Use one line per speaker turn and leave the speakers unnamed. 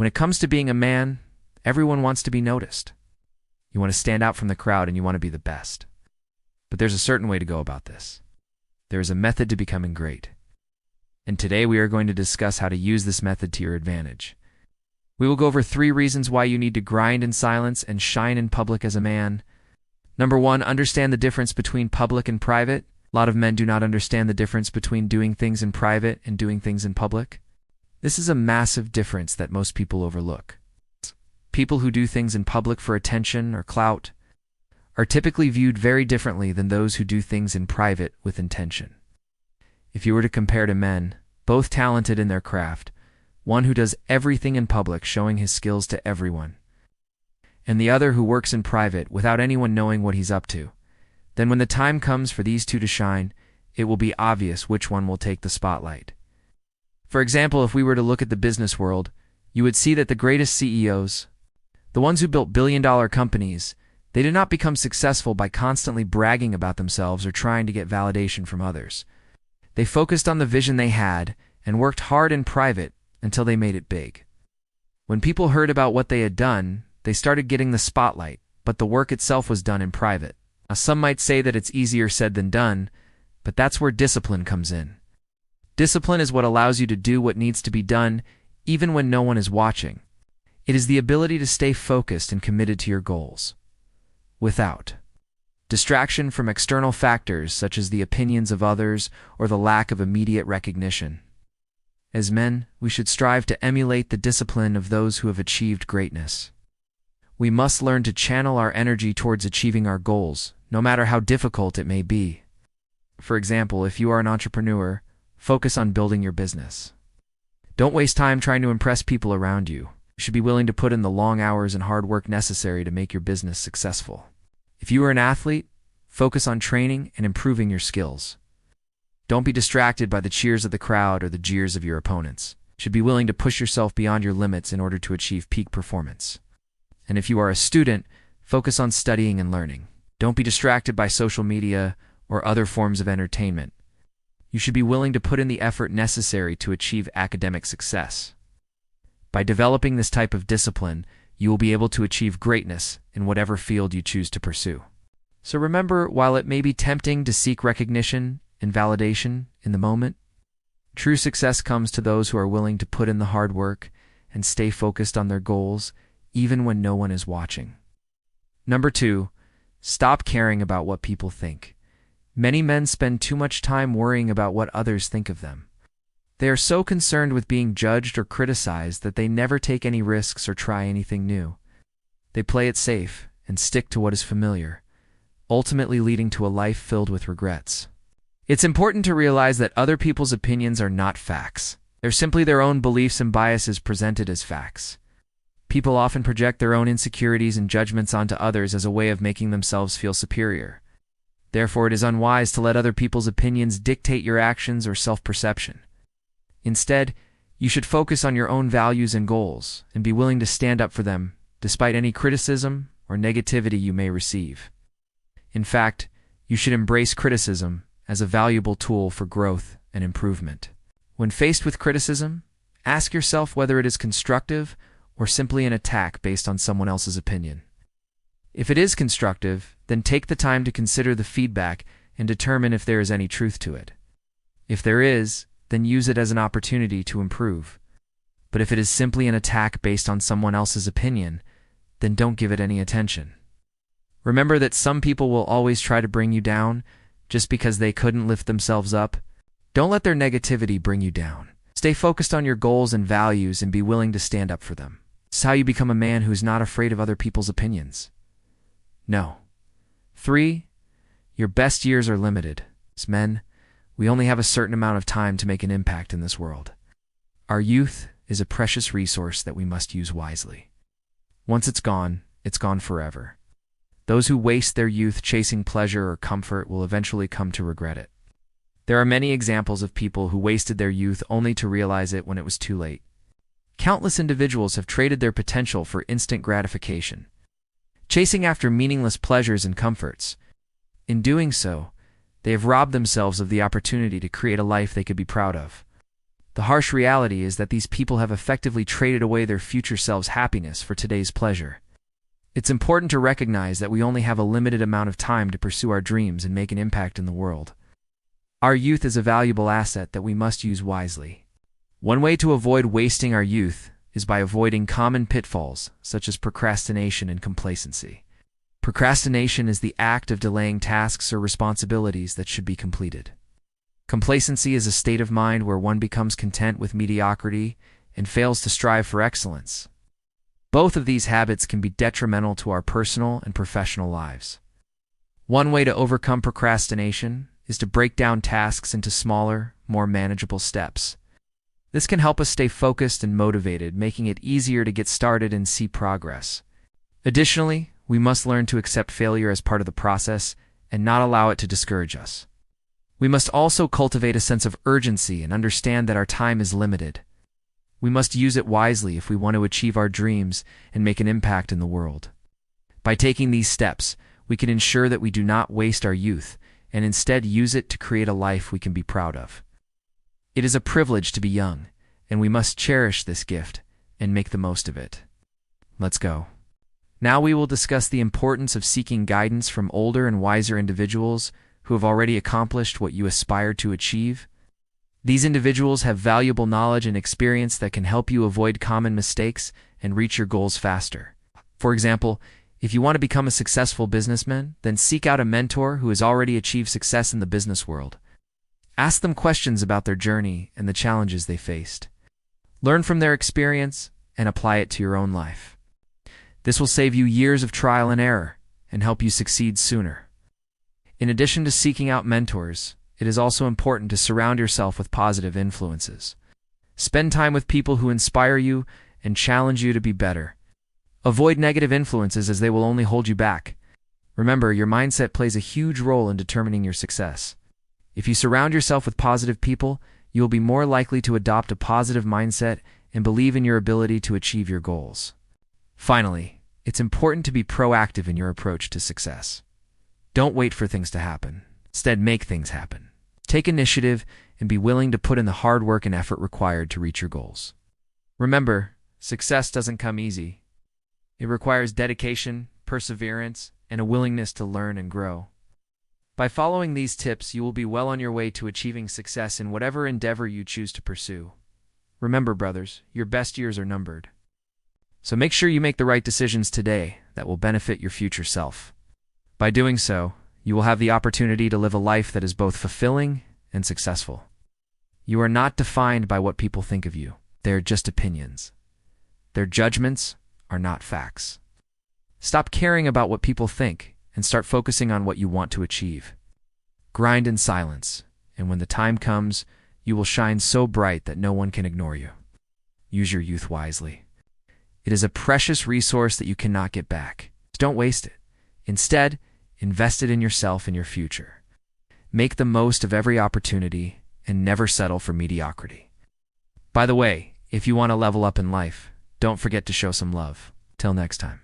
When it comes to being a man, everyone wants to be noticed. You want to stand out from the crowd and you want to be the best. But there's a certain way to go about this. There is a method to becoming great. And today we are going to discuss how to use this method to your advantage. We will go over 3 reasons why you need to grind in silence and shine in public as a man. Number 1, understand the difference between public and private. A lot of men do not understand the difference between doing things in private and doing things in public. This is a massive difference that most people overlook. People who do things in public for attention or clout are typically viewed very differently than those who do things in private with intention. If you were to compare to men, both talented in their craft, one who does everything in public showing his skills to everyone, and the other who works in private without anyone knowing what he's up to, then when the time comes for these two to shine, it will be obvious which one will take the spotlight. For example, if we were to look at the business world, you would see that the greatest CEOs, the ones who built billion-dollar companies, they did not become successful by constantly bragging about themselves or trying to get validation from others. They focused on the vision they had and worked hard in private until they made it big. When people heard about what they had done, they started getting the spotlight, but the work itself was done in private. Now, some might say that it's easier said than done, but that's where discipline comes in. Discipline is what allows you to do what needs to be done even when no one is watching. It is the ability to stay focused and committed to your goals, without distraction from external factors such as the opinions of others or the lack of immediate recognition. As men, we should strive to emulate the discipline of those who have achieved greatness. We must learn to channel our energy towards achieving our goals, no matter how difficult it may be. For example, if you are an entrepreneur, focus on building your business. Don't waste time trying to impress people around you. You should be willing to put in the long hours and hard work necessary to make your business successful. If you are an athlete, focus on training and improving your skills. Don't be distracted by the cheers of the crowd or the jeers of your opponents. You should be willing to push yourself beyond your limits in order to achieve peak performance. And if you are a student, focus on studying and learning. Don't be distracted by social media or other forms of entertainment. You should be willing to put in the effort necessary to achieve academic success. By developing this type of discipline, you will be able to achieve greatness in whatever field you choose to pursue. So remember, while it may be tempting to seek recognition and validation in the moment, true success comes to those who are willing to put in the hard work and stay focused on their goals even when no one is watching. Number 2, stop caring about what people think. Many men spend too much time worrying about what others think of them. They are so concerned with being judged or criticized that they never take any risks or try anything new. They play it safe and stick to what is familiar, ultimately leading to a life filled with regrets. It's important to realize that other people's opinions are not facts. They're simply their own beliefs and biases presented as facts. People often project their own insecurities and judgments onto others as a way of making themselves feel superior. Therefore, it is unwise to let other people's opinions dictate your actions or self-perception. Instead, you should focus on your own values and goals and be willing to stand up for them despite any criticism or negativity you may receive. In fact, you should embrace criticism as a valuable tool for growth and improvement. When faced with criticism, ask yourself whether it is constructive or simply an attack based on someone else's opinion. If it is constructive, then take the time to consider the feedback and determine if there is any truth to it. If there is, then use it as an opportunity to improve. But if it is simply an attack based on someone else's opinion, then don't give it any attention. Remember that some people will always try to bring you down just because they couldn't lift themselves up. Don't let their negativity bring you down. Stay focused on your goals and values and be willing to stand up for them. This is how you become a man who is not afraid of other people's opinions. No. 3, your best years are limited. As men, we only have a certain amount of time to make an impact in this world. Our youth is a precious resource that we must use wisely. Once it's gone forever. Those who waste their youth chasing pleasure or comfort will eventually come to regret it. There are many examples of people who wasted their youth only to realize it when it was too late. Countless individuals have traded their potential for instant gratification, chasing after meaningless pleasures and comforts. In doing so, they have robbed themselves of the opportunity to create a life they could be proud of. The harsh reality is that these people have effectively traded away their future selves' happiness for today's pleasure. It's important to recognize that we only have a limited amount of time to pursue our dreams and make an impact in the world. Our youth is a valuable asset that we must use wisely. One way to avoid wasting our youth is by avoiding common pitfalls such as procrastination and complacency. Procrastination is the act of delaying tasks or responsibilities that should be completed. Complacency is a state of mind where one becomes content with mediocrity and fails to strive for excellence. Both of these habits can be detrimental to our personal and professional lives. One way to overcome procrastination is to break down tasks into smaller, more manageable steps. This can help us stay focused and motivated, making it easier to get started and see progress. Additionally, we must learn to accept failure as part of the process and not allow it to discourage us. We must also cultivate a sense of urgency and understand that our time is limited. We must use it wisely if we want to achieve our dreams and make an impact in the world. By taking these steps, we can ensure that we do not waste our youth and instead use it to create a life we can be proud of. It is a privilege to be young, and we must cherish this gift and make the most of it. Let's go. Now we will discuss the importance of seeking guidance from older and wiser individuals who have already accomplished what you aspire to achieve. These individuals have valuable knowledge and experience that can help you avoid common mistakes and reach your goals faster. For example, if you want to become a successful businessman, then seek out a mentor who has already achieved success in the business world. Ask them questions about their journey and the challenges they faced. Learn from their experience and apply it to your own life. This will save you years of trial and error and help you succeed sooner. In addition to seeking out mentors, it is also important to surround yourself with positive influences. Spend time with people who inspire you and challenge you to be better. Avoid negative influences as they will only hold you back. Remember, your mindset plays a huge role in determining your success. If you surround yourself with positive people, you will be more likely to adopt a positive mindset and believe in your ability to achieve your goals. Finally, it's important to be proactive in your approach to success. Don't wait for things to happen. Instead, make things happen. Take initiative and be willing to put in the hard work and effort required to reach your goals. Remember, success doesn't come easy. It requires dedication, perseverance, and a willingness to learn and grow. By following these tips, you will be well on your way to achieving success in whatever endeavor you choose to pursue. Remember, brothers, your best years are numbered. So make sure you make the right decisions today that will benefit your future self. By doing so, you will have the opportunity to live a life that is both fulfilling and successful. You are not defined by what people think of you. They are just opinions. Their judgments are not facts. Stop caring about what people think and start focusing on what you want to achieve. Grind in silence, and when the time comes, you will shine so bright that no one can ignore you. Use your youth wisely. It is a precious resource that you cannot get back. Don't waste it. Instead, invest it in yourself and your future. Make the most of every opportunity and never settle for mediocrity. By the way, if you want to level up in life, don't forget to show some love. Till next time.